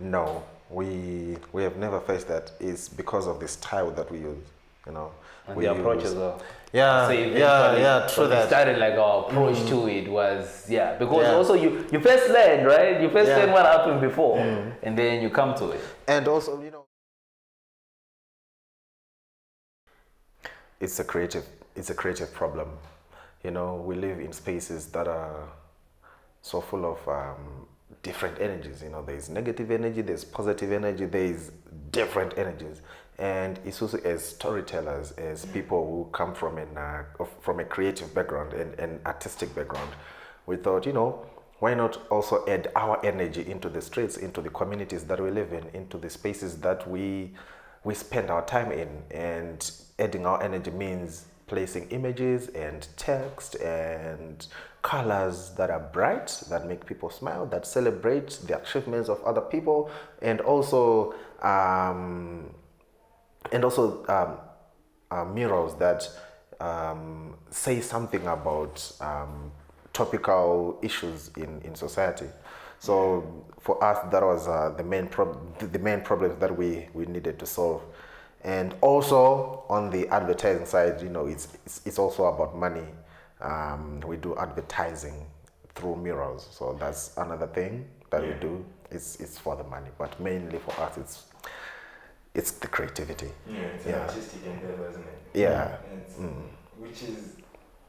No, we have never faced that. It's because of the style that we use, you know. And we the approach use, as well. Yeah, So true when that. we started, like, our approach to it was, because also you first learn, right? You first learn what happened before, and then you come to it. And also, it's a creative problem. You know, we live in spaces that are so full of different energies. You know, there's negative energy, there's positive energy, there's different energies. And it's also as storytellers, as people who come from a creative background and an artistic background, we thought, why not also add our energy into the streets, into the communities that we live in, into the spaces that we spend our time in. And adding our energy means placing images and text and colors that are bright, that make people smile, that celebrate the achievements of other people, and also murals that say something about topical issues in society. So for us, that was the main problems that we needed to solve. And also on the advertising side, it's also about money. We do advertising through murals, so that's another thing that we do. It's for the money, but mainly for us, it's the creativity. It's an artistic endeavor, isn't it? Yeah.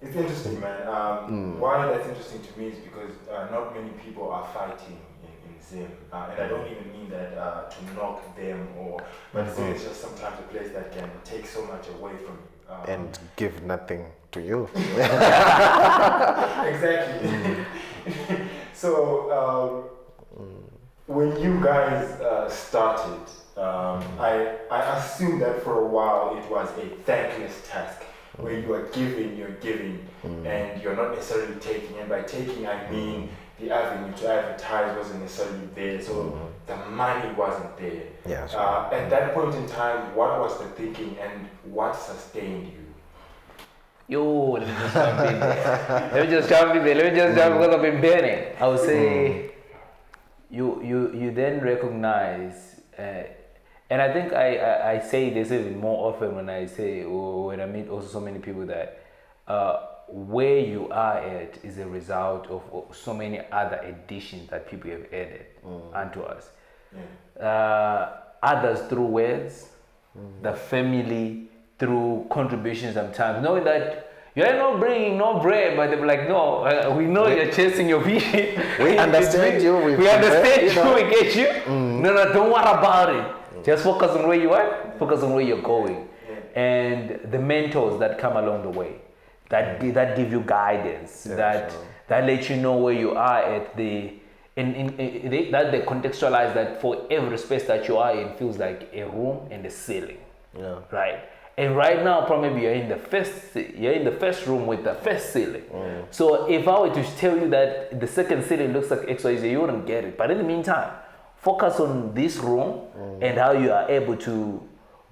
It's interesting, man. Why that's interesting to me is because not many people are fighting in Zim, and I don't even mean that to knock them, but Zim is just sometimes a place that can take so much away from you. And give nothing to you. Exactly. So when you guys started, I assume that for a while it was a thankless task, where you are giving, and you're not necessarily taking. And by taking, I mean the avenue to advertise wasn't necessarily there, so the money wasn't there. Yeah, sure. At that point in time, what was the thinking, and what sustained you? Let me just jump in there. Let me just jump because I've been burning. I would say you then recognize, and I think I say this even more often when I meet also so many people, that where you are at is a result of so many other additions that people have added unto us. Others through words, the family through contributions sometimes, knowing that you're not bringing no bread, but they're like, no, we know you're chasing your vision. We understand you. We understand you. We get you. No, don't worry about it. Just focus on where you are. Focus on where you're going, and the mentors that come along the way, that give you guidance, that let you know where you are at that they contextualize that for every space that you are in feels like a room and a ceiling. Right. And right now, probably you're in the first room with the first ceiling. So if I were to tell you that the second ceiling looks like XYZ, you wouldn't get it. But in the meantime, focus on this room and how you are able to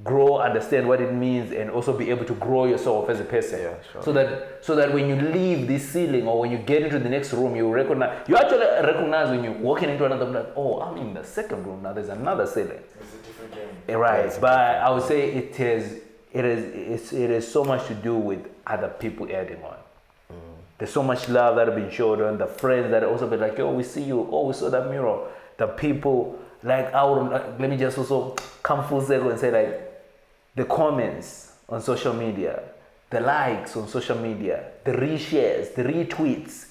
grow, understand what it means, and also be able to grow yourself as a person. So that when you leave this ceiling, or when you get into the next room, you actually recognize when you're walking into another room, like, oh, I'm in the second room now. There's another ceiling. It's a different game. Right, but I would say it is so much to do with other people adding on. There's so much love that have been showed on, the friends that also been like, oh, we see you, oh, we saw that mural. The people, like, let me just also come full circle and say, like, the comments on social media, the likes on social media, the reshares, the retweets,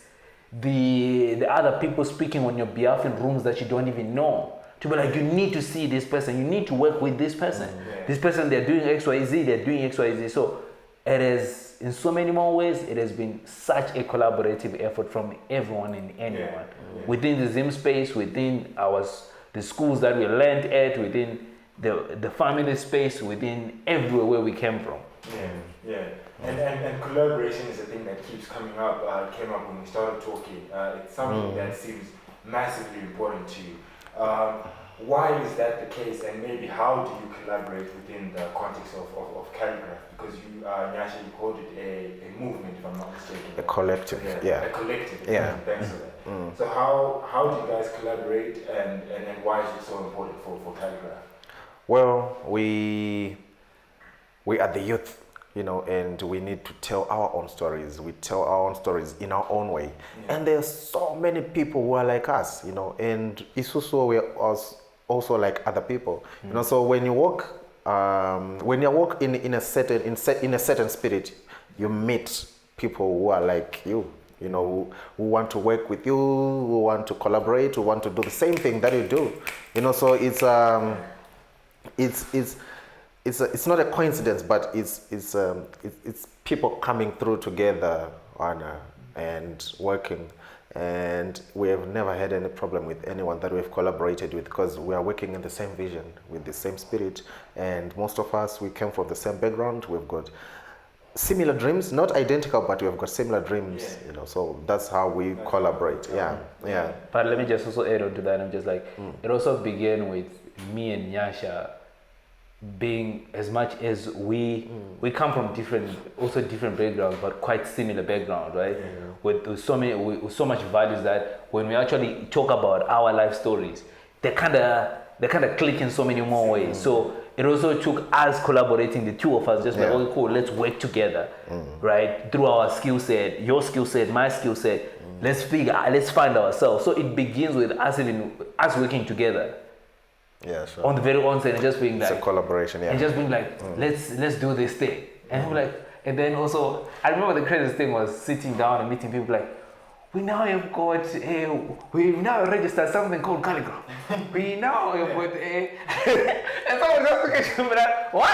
the other people speaking on your behalf in rooms that you don't even know. To be like, you need to see this person, you need to work with this person. This person, they're doing XYZ, they're doing XYZ. So it is, in so many more ways, it has been such a collaborative effort from everyone and anyone. Within the Zim space, within the schools that we learned at, within the family space, within everywhere where we came from. And collaboration is a thing that keeps coming up, came up when we started talking. It's something that seems massively important to you. Why is that the case, and maybe how do you collaborate within the context of CaliGraph? Because you, Nyasha, you called it a movement, if I'm not mistaken. A collective, A collective, thanks for that. So how do you guys collaborate, and why is it so important for CaliGraph? Well, we are the youth, and we need to tell our own stories. We tell our own stories in our own way. And there's so many people who are like us, and it's also we're also like other people. So when you walk in a certain spirit, you meet people who are like you, who want to work with you, who want to collaborate, who want to do the same thing that you do. So it's not a coincidence, but it's people coming through together and working. And we have never had any problem with anyone that we've collaborated with, because we are working in the same vision, with the same spirit. And most of us, we came from the same background. We've got similar dreams, not identical, but we've got similar dreams, so that's how we collaborate. Yeah. But let me just also add on to that. I'm just like, it also began with me and Nyasha being, as much as we come from different backgrounds, but quite similar background, right? With so much values that when we actually talk about our life stories, they kind of click in so many more ways. So it also took us collaborating, the two of us, just like, okay, cool, let's work together, right? Through our skill set, your skill set, my skill set, let's find ourselves. So it begins with us working together. Yeah, sure. On the very onset, and just being like, it's a collaboration, and just being like, let's do this thing, and we're like, and then also, I remember the craziest thing was sitting down and meeting people like, we now have got we've now registered something called CaliGraph. We now have got and someone just look at you and be like, what?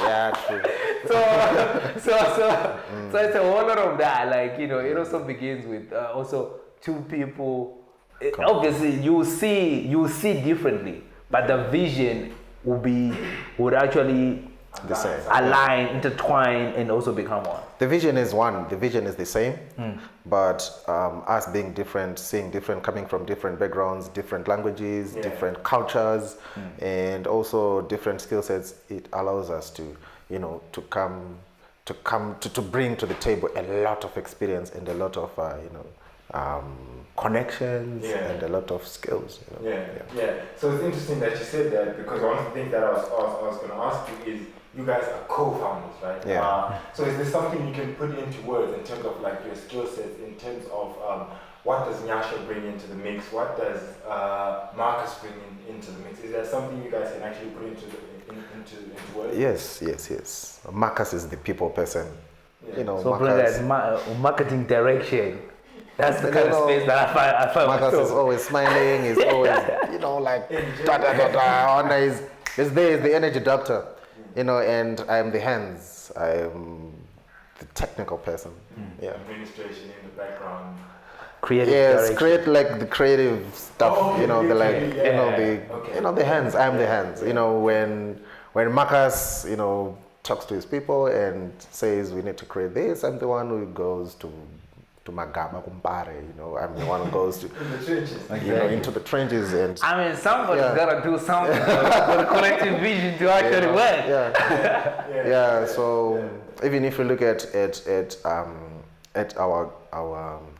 Yeah, true. So it's a whole lot of that. Like, it also begins with also two people. Obviously, you see differently, but the vision would actually the same, align, intertwine, and also become one. The vision is one. The vision is the same, but us being different, seeing different, coming from different backgrounds, different languages, different cultures, and also different skill sets. It allows us to, to bring to the table a lot of experience and a lot of, connections and a lot of skills. So it's interesting that you said that, because one of the things that I was going to ask you is, you guys are co-founders, right? Yeah. So is there something you can put into words in terms of like your skill sets, in terms of what does Nyasha bring into the mix? What does Marcus bring into the mix? Is there something you guys can actually put into words? Yes. Marcus is the people person. So Marcus, marketing direction. That's the kind of space that I find Marcus myself. is always smiling. He's always, like, he's the energy doctor, and I'm the hands. I'm the technical person. Administration in the background. Creative direction. Create like the creative stuff. The hands. I'm the hands. When Marcus, talks to his people and says we need to create this, I'm the one who goes to Magaba Kumpare, I'm the one who goes to into the trenches, and somebody's gotta do something for the collective vision to actually work. So even if you look at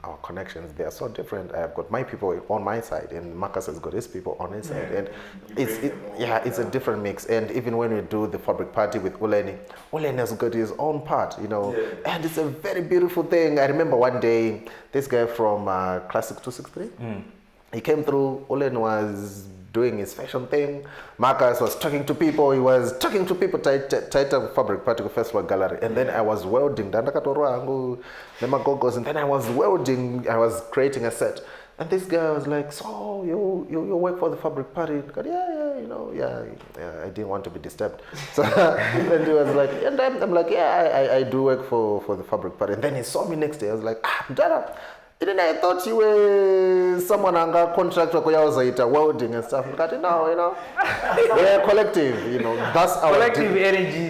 our connections, they are so different. I've got my people on my side, and Marcus has got his people on his side, and it's a different mix. And even when we do the fabric party with Ulenni has got his own part, and it's a very beautiful thing. I remember one day this guy from Classic 263, he came through. Ulenni was doing his fashion thing. Marcus was talking to people. He was talking to people title fabric party festival gallery, and then I was welding. And then I was welding. I was creating a set, and this guy was like, "So you work for the fabric party?" I go, yeah. I didn't want to be disturbed, so then he was like, and I'm like, I do work for the fabric party. And then he saw me next day. I was like, Dada. I thought you were someone under contract for welding and stuff. But no, we're collective. That's our collective energy.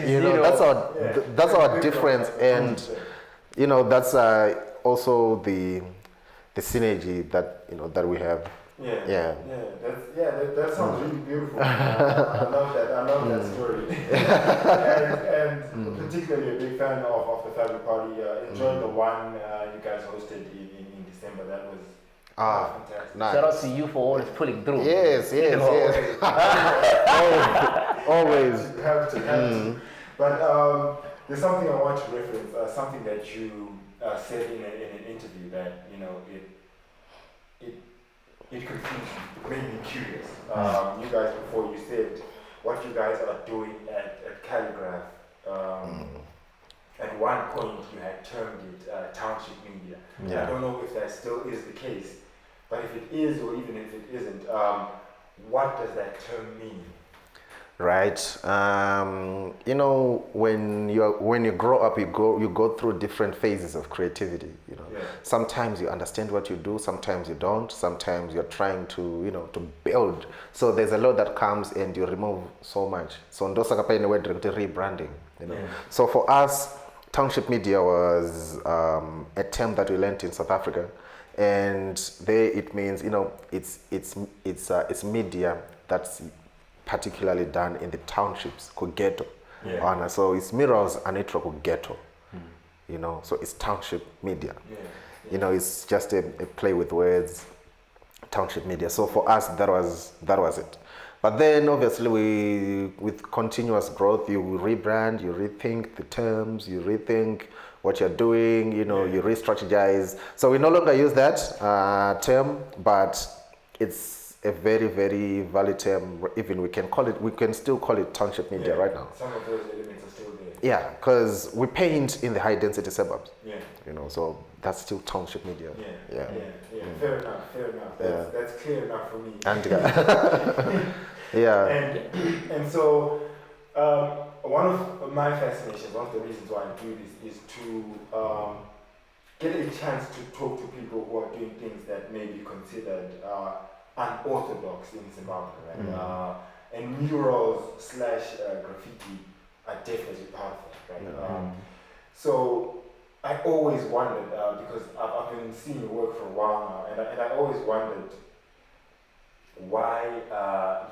That's our difference, and that's also the synergy that we have. That sounds really beautiful. I love that story. and particularly a big fan of the fabric party. Enjoyed the one you guys hosted in December. That was fantastic. Nice. Shout out to you for always pulling through. Yes. Always. Have to. But there's something I want to reference. Something that you said in an interview that it confused me, it made me curious. You guys, before you said what you guys are doing at CaliGraph. At one point you had termed it Township media. Yeah. I don't know if that still is the case, but if it is or even if it isn't, what does that term mean? Right. You know, when you grow up, you go through different phases of creativity. You know, sometimes you understand what you do, sometimes you don't. Sometimes you're trying to to build. So there's a lot that comes and you remove so much. So ndosa kapa anyway rebranding. You know. So for us, Township media was a term that we learned in South Africa, and there it means it's media that's particularly done in the townships, ghetto. So it's Murals and ghetto. You know, so it's Township media. You know, it's just a play with words, Township media. So for us, that was it. But then obviously with continuous growth, you rebrand, you rethink the terms, you rethink what you're doing, you re-strategize. So we no longer use that term, but it's a very, very valid term. Even we can still call it Township media right now. Some of those elements are still there. Yeah, because we paint in the high density suburbs. So that's still Township media. Fair enough. That's clear enough for me. And and so one of my fascinations, one of the reasons why I do this is to get a chance to talk to people who are doing things that may be considered unorthodox in Zimbabwe, right? And murals / graffiti are definitely part of it, right? So I always wondered, because I've been seeing your work for a while now, and I always wondered why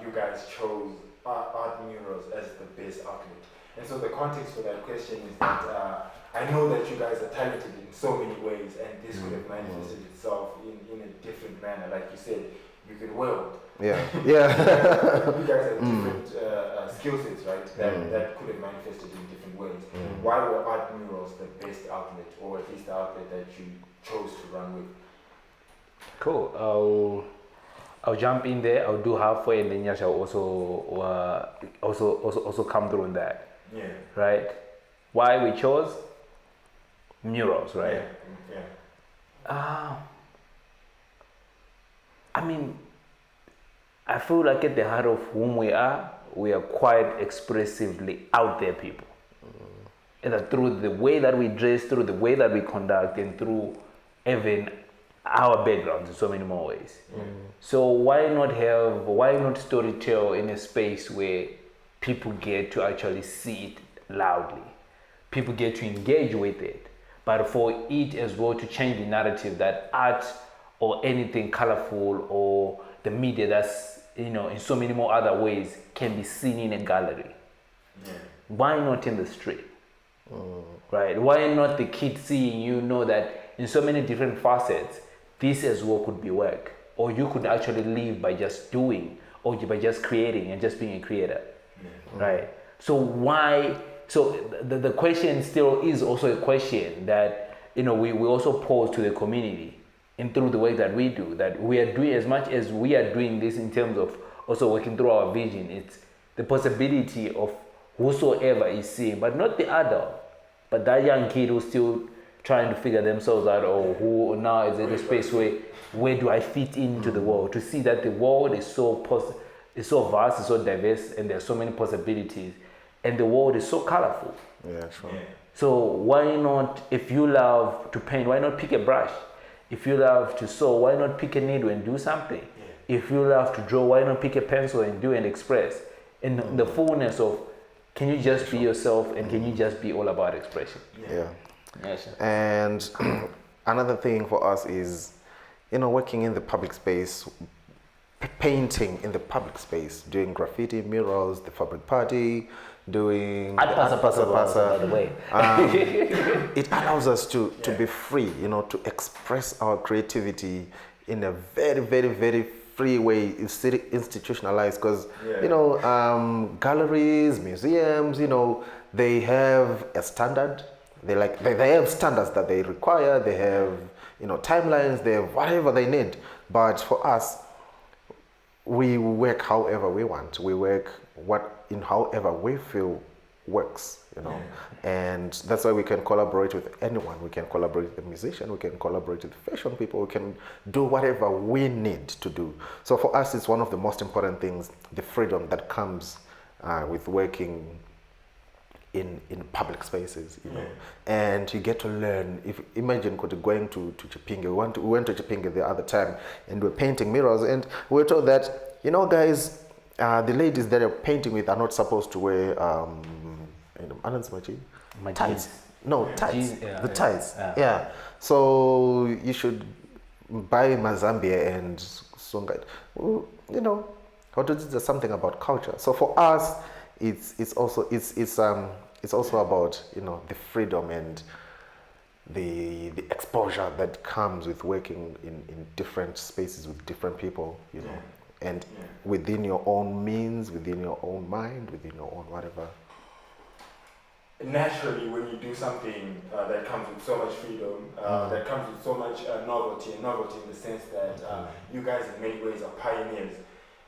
you guys chose art murals as the best outlet. And so the context for that question is that I know that you guys are talented in so many ways, and this could have manifested itself in a different manner. Like you said, you could weld. You guys have different skill sets, right? That could have manifested in different ways. Why were art murals the best outlet, or at least the outlet that you chose to run with? Cool. I'll jump in there. I'll do halfway, and then Nyasha will also come through on that. Right. Why we chose murals, right? I mean, I feel like at the heart of whom we are quite expressively out there people. Either through the way that we dress, through the way that we conduct, and through even our backgrounds in so many more ways. So why not storytell in a space where people get to actually see it loudly, people get to engage with it, but for it as well to change the narrative that art or anything colorful or the media that's in so many more other ways can be seen in a gallery. Why not in the street? Right? Why not the kid seeing that in so many different facets this as well could be work, or you could actually live by just doing, or by just creating and just being a creator. Right? So why? So the question still is also a question that we also pose to the community, and through the work that we do, that we are doing as much as we are doing this in terms of also working through our vision. It's the possibility of whosoever is seeing, but not the adult, but that young kid who's still trying to figure themselves out, or who now is in a space where do I fit into the world, to see that the world is so vast, it's so diverse, and there's so many possibilities, and the world is so colorful. So why not, if you love to paint, why not pick a brush? If you love to sew, why not pick a needle and do something? If you love to draw, why not pick a pencil and do and express? In the fullness of, can you just be yourself, and can you just be all about expression? And another thing for us is, working in the public space, painting in the public space, doing graffiti, murals, the fabric party, doing Art Pasa, by the way. It allows us to be free, to express our creativity in a very, very, very free way. It's institutionalized because, galleries, museums, they have a standard. They have standards that they require. They have, timelines. They have whatever they need. But for us, we work however we want. We work in however we feel works, and that's why we can collaborate with anyone. We can collaborate with the musician. We can collaborate with fashion people. We can do whatever we need to do. So for us, it's one of the most important things: the freedom that comes with working in public spaces, and you get to learn. Imagine going to Chipinge. We went to Chipinge the other time, and we're painting murals, and we were told that, guys, the ladies that you're painting with are not supposed to wear ties. No, ties. The ties. Yeah. So you should buy Mazambia and Songa. How to do something about culture. So for us, it's also about the freedom and the exposure that comes with working in different spaces with different people, and within your own means, within your own mind, within your own whatever. Naturally, when you do something that comes with so much freedom, that comes with so much novelty in the sense that you guys in many ways are pioneers.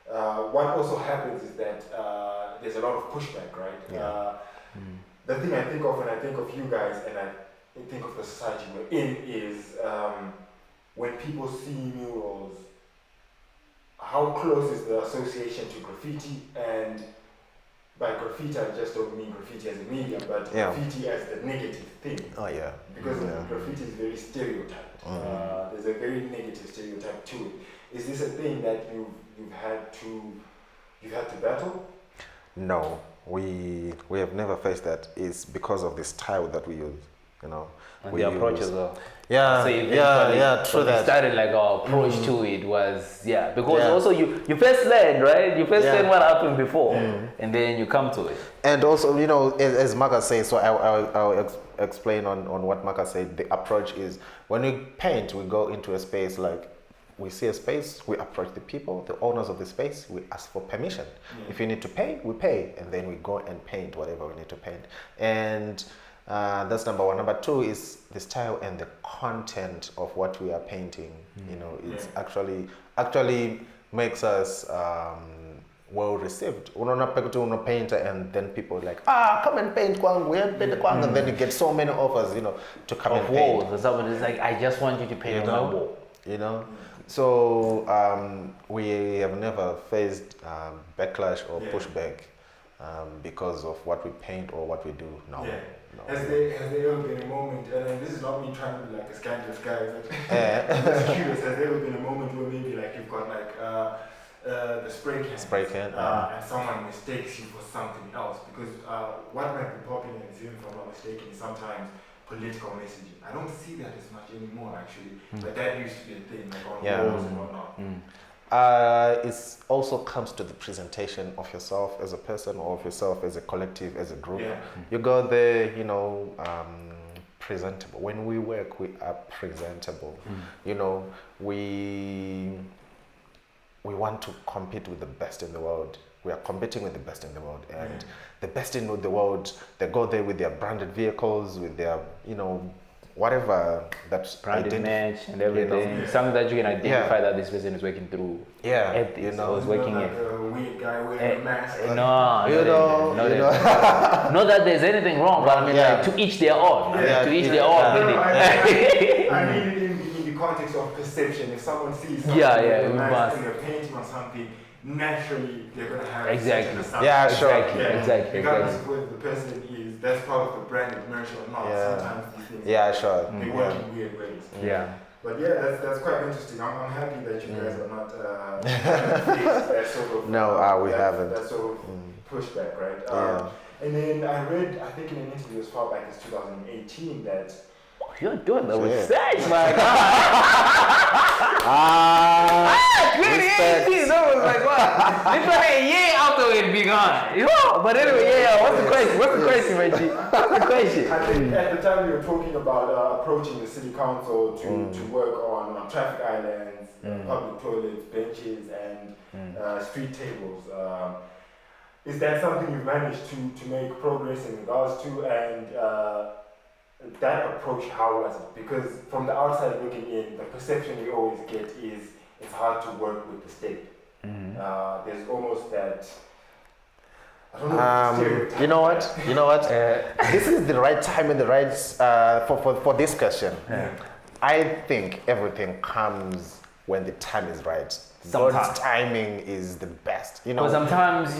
What also happens is that there's a lot of pushback, right? The thing I think of when I think of you guys and I think of the society we're in is when people see murals, how close is the association to graffiti? And by graffiti, I just don't mean graffiti as a medium, but graffiti as the negative thing. Oh yeah. Because graffiti is very stereotyped. There's a very negative stereotype to it. Is this a thing that you've had to battle? No, we have never faced that. It's because of the style that we use, And the approach as well. Yeah, so true that. Started like our approach to it was, because also you first learn, right? You first learn what happened before, and then you come to it. And also, as Marcus says, so I'll explain on what Marcus said. The approach is when we paint, we go into a space like, we see a space, we approach the people, the owners of the space, we ask for permission. If you need to pay, we pay, and then we go and paint whatever we need to paint. And that's number one. Number two is the style and the content of what we are painting. It's actually makes us well received. Unaona painter, and then people are like, come and paint kwangu, and then you get so many offers, to come and paint. Walls. Someone is like, I just want you to paint on my wall. So we have never faced backlash or pushback because of what we paint or what we do now. No. Has there ever been a moment, and this is not me trying to be like a scandalous guy, but I'm just curious, has there ever been a moment where maybe like you've got like the spray can, and someone mistakes you for something else? Because what might be popular in Zim, if I'm not mistaken, is sometimes political messaging. I don't see that as much anymore actually, but that used to be a thing, like on walls and whatnot. It also comes to the presentation of yourself as a person or of yourself as a collective, as a group. You go there, presentable. When we work, we are presentable. We want to compete with the best in the world. We are competing with the best in the world, and the best in the world, they go there with their branded vehicles, with their, whatever that's branded match and everything. Something that you can identify that this person is working through. Ethics. Is working like a weird guy wearing a mask. Not that there's anything wrong, but I mean, like, to each their own. To each their own. I mean it in the context of perception. If someone sees something and they're painting on something, naturally they're gonna have exactly. Exactly. Regardless of whether the person is that's part of the brand commercial or not. Sometimes these things they work in weird ways. But that's quite interesting. I'm happy that you guys are not that sort of we haven't. That sort of pushback, right? And then I read, I think in an interview as far back as 2018, that you're doing the Yeah. research, my God. 2018, that was like what? Literally a year after it began. But anyway, what's the question? What's the question, Reggie? What's the question? I think at the time you were talking about approaching the city council to work on traffic islands, public toilets, benches, and street tables. Is that something you've managed to make progress in regards to? And that approach, how was it? Because from the outside looking in, the perception we always get is it's hard to work with the state. There's almost that. I don't know. You know what? This is the right time and the right for this question. I think everything comes when the time is right. God's timing is the best. You know, Because sometimes,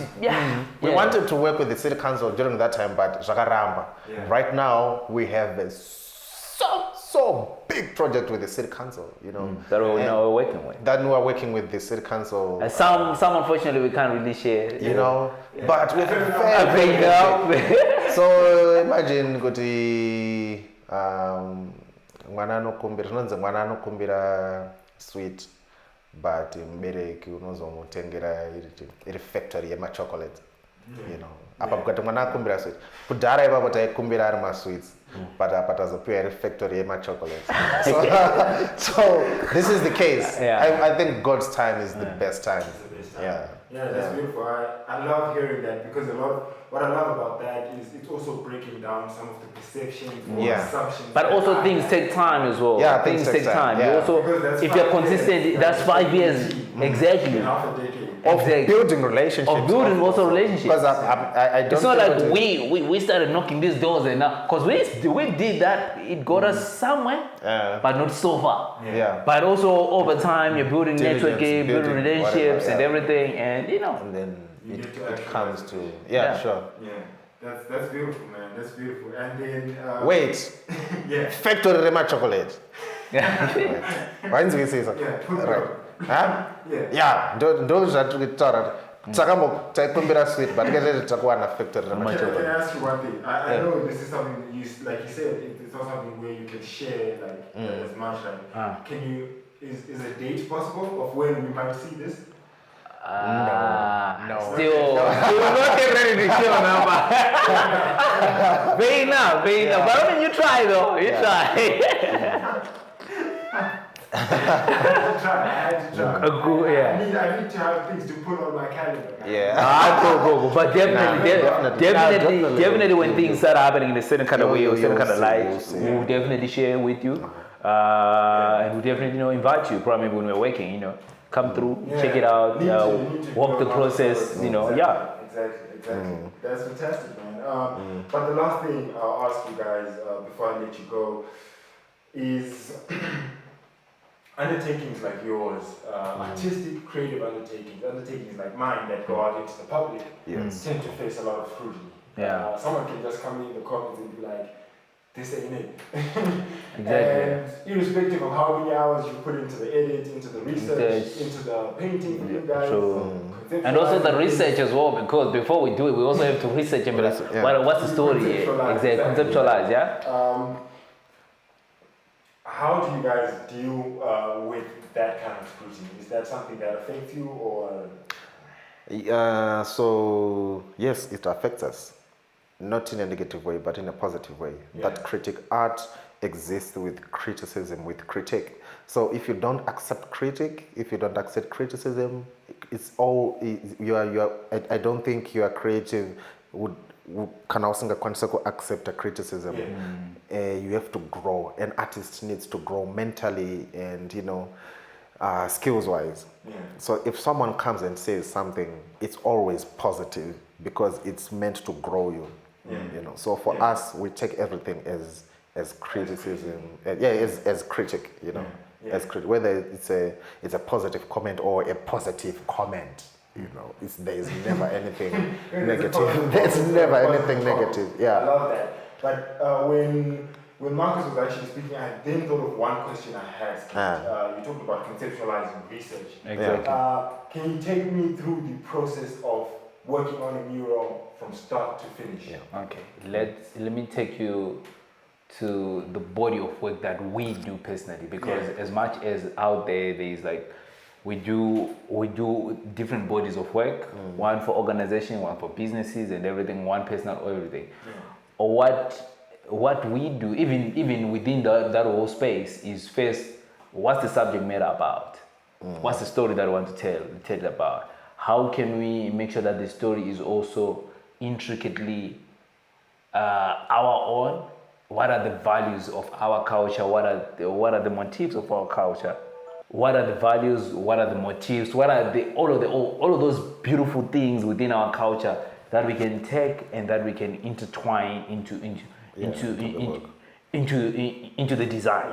we wanted to work with the city council during that time, but Jakaramba. Right now, we have a so big project with the city council. You know, that we're working with. That we are working with the city council. Some unfortunately we can't really share. You know, but with a So so imagine kuti mwana anokumbira sweet but mubereki unozomutengera iri factory yemachocolate. You know, apa kukati mwana akumbira sweet kudhara ipapo taikumbira ari masweets but apa tazopiwa iri factory yemachocolate. So this is the case. I think God's time is the best time. Yeah, that's beautiful. I love hearing that because what I love about that is it's also breaking down some of the perceptions or assumptions. But also things take time as well. Yeah, things take time. Yeah. You also, if you're consistent, that's 5 years. Exactly. Half a decade. Of building relationships. Of building also relationships. Because I don't. It's not like we started knocking these doors and now, because we did that, it got us somewhere, but not so far. But also over time, you're building networking, building relationships and everything, and you know. And then it comes to sure. Yeah, that's beautiful, man. That's beautiful. And then wait, factory Rema chocolate. Why didn't we say so? Right. Huh? Yeah. Those are the Torah. Takumbira sweet, but get it to one factory Rema chocolate. Can I ask you one thing? I know this is something you like you said. It's not something where you can share as much. Can you? Is a date possible of when we might see this? No. Still not get ready to show now. Very enough. But I mean, you try though. You try. I had to try. I need to have things to put on my calendar. Go. But definitely when things start happening in a certain kind of way or certain kind of light, we'll definitely share with you. And we'll definitely invite you probably when we're working, come through, check it out, walk the process, Exactly. That's fantastic, man. But the last thing I'll ask you guys before I let you go is undertakings like yours, artistic, creative undertakings like mine that go out into the public tend to face a lot of scrutiny. Someone can just come in the comments and be like, this ain't it. And irrespective of how many hours you put into the edit, into the research, into the painting for you guys. And also the research as well, because before we do it, we also have to research and be like, what's the story? Conceptualize, How do you guys deal with that kind of scrutiny? Is that something that affects you or? So yes, it affects us. Not in a negative way, but in a positive way. That art exists with criticism, with critique. So if you don't accept critique, if you don't accept criticism, it's all I don't think you are creative can also accept a criticism. You have to grow. An artist needs to grow mentally and skills wise. So if someone comes and says something, it's always positive because it's meant to grow you. So for us, we take everything as criticism, as critic, as whether it's a positive comment or a positive comment, there's never anything negative. There's never anything negative. I love that. But when Marcus was actually speaking, I then thought of one question I had. You talked about conceptualizing research. Exactly. Can you take me through the process of working on a mural from start to finish? Okay, let me take you to the body of work that we do personally, because as much as out there's like we do different bodies of work, one for organization, one for businesses and everything, one personal or everything. Or what we do, even within that whole space, is first, what's the subject matter about? What's the story that I want to tell it about? How can we make sure that the story is also intricately our own? What are the values of our culture? What are the motifs of our culture? What are the values? What are the motifs? What are all of those beautiful things within our culture that we can take and that we can intertwine into the design?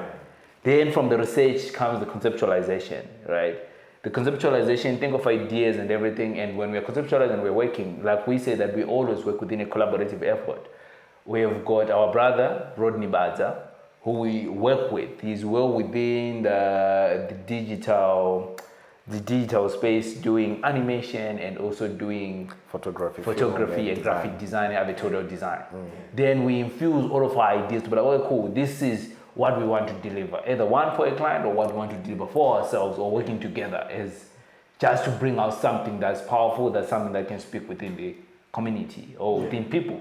Then from the research comes the conceptualization, right? The conceptualization, think of ideas and everything, and when we're conceptualizing and we're working, like we say that we always work within a collaborative effort. We have got our brother, Rodney Badza, who we work with. He's well within the digital space, doing animation and also doing photography and graphic design, editorial design. Then we infuse all of our ideas to be like, oh, cool, this is what we want to deliver, either one for a client or what we want to deliver for ourselves, or working together as just to bring out something that's powerful, that's something that can speak within the community or within people.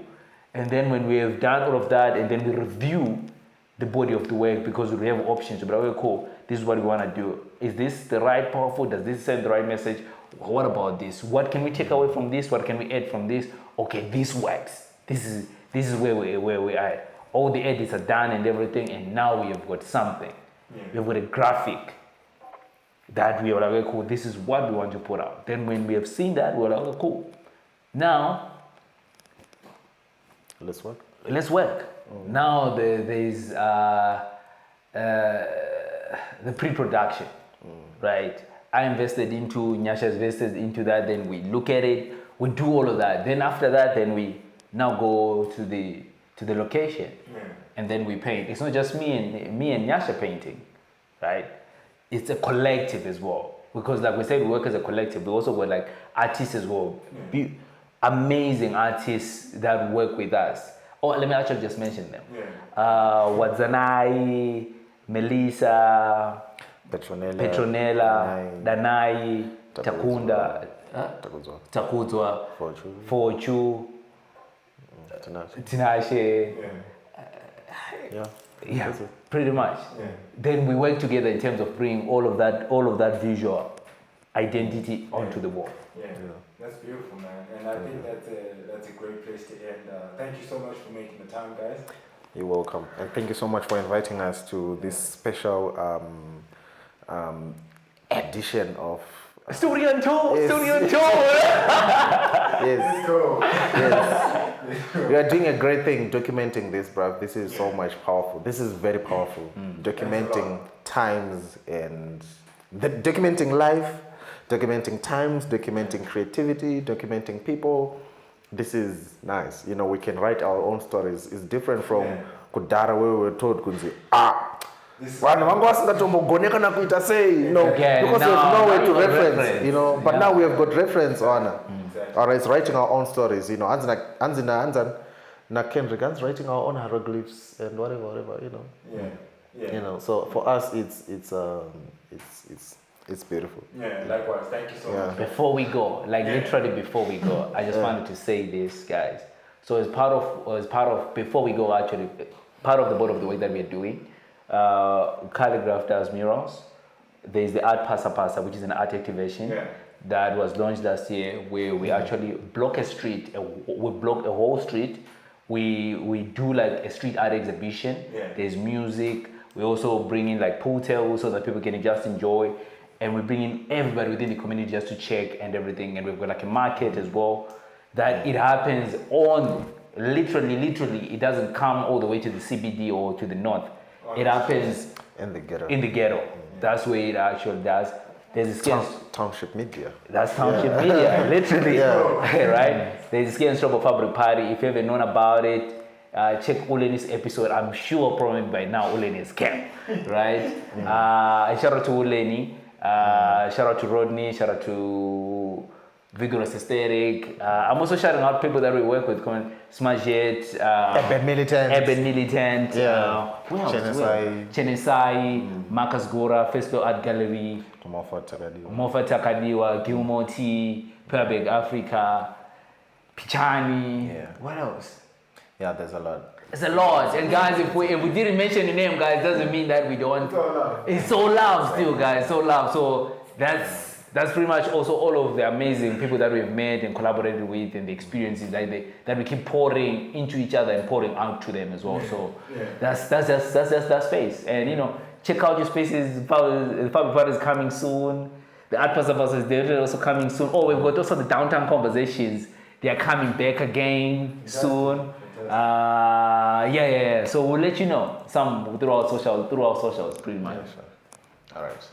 And then when we have done all of that, and then we review the body of the work, because we have options to be like, okay, cool, this is what we want to do. Is this the right powerful? Does this send the right message? What about this? What can we take away from this? What can we add from this? Okay, this works. This is where we are. All the edits are done and everything, and now we have got something. We have got a graphic that we are like, okay, cool, this is what we want to put out. Then when we have seen that, we're like, okay, cool. Now, let's work. Now there's the pre-production, right? I invested into, Nyasha invested into that, then we look at it, we do all of that. Then after that, then we now go to the location, and then we paint. It's not just me and Nyasha painting, right? It's a collective as well, because like we said, we work as a collective. We also got like artists as well, amazing artists that work with us. Oh, let me actually just mention them. Wadzanai, Melissa, Petronella, Danai, Takunda, Takudzwa, Forchu, Tinashe. Yeah, pretty much. Then we work together in terms of bringing all of that visual identity onto the wall. That's beautiful, man. And I think that's a great place to end. Thank you so much for making the time, guys. You're welcome. And thank you so much for inviting us to this special edition of Story Untold. Yes. Story Untold. Yes. Go. Yes. We are doing a great thing documenting this, bruv. This is so much powerful. This is very powerful. Documenting times and documenting life, documenting times, documenting creativity, documenting people. This is nice. You know, we can write our own stories. It's different from Kudara, where we were told, because we have nowhere to reference, you know, but now we have got reference on or it's writing our own stories, you know. Na Kendrick's writing our own hieroglyphs and whatever, you know. You know, so for us it's beautiful. Yeah, likewise. Thank you so much. Before we go, literally before we go, I just wanted to say this, guys. So as part of before we go, actually, part of the board of the work that we're doing, CaliGraph does murals. There's the Art Pasa Pasa, which is an art activation that was launched last year, where we actually block a street. We block a whole street. We do like a street art exhibition. There's music. We also bring in like pool tables so that people can just enjoy. And we bring in everybody within the community just to check and everything. And we've got like a market as well. That it happens on literally, it doesn't come all the way to the CBD or to the north. It happens in the ghetto. That's where it actually does. There's a skin Township media. That's Township media, literally. Right? There's a skin shop fabric party. If you haven't known about it, check Ulenni's episode. I'm sure probably by now Ulenni is camp. Right? Shout out to Ulenni. Shout out to Rodney. Shout out to Vigorous Aesthetic. I'm also shouting out people that we work with, Smajet, Urban Militant. who else? Chinhoyi, Marcus Gora, Festo Art Gallery, Mofa Takadiwa, Gilmoti, Perbeg Africa, Pichani. Yeah. What else? Yeah, there's a lot. It's a lot. And guys, if we didn't mention the name, guys, doesn't mean that we don't. It's all love. It's so loud still, guys. So loud. So that's pretty much also all of the amazing people that we've met and collaborated with, and the experiences that we keep pouring into each other and pouring out to them as well. So that's just that space. And check out your spaces. The Public Part is coming soon. The Art Pasabas is also coming soon. Oh, we've got also the Downtown Conversations. They are coming back again soon. So we'll let you know some through our socials pretty much. All right.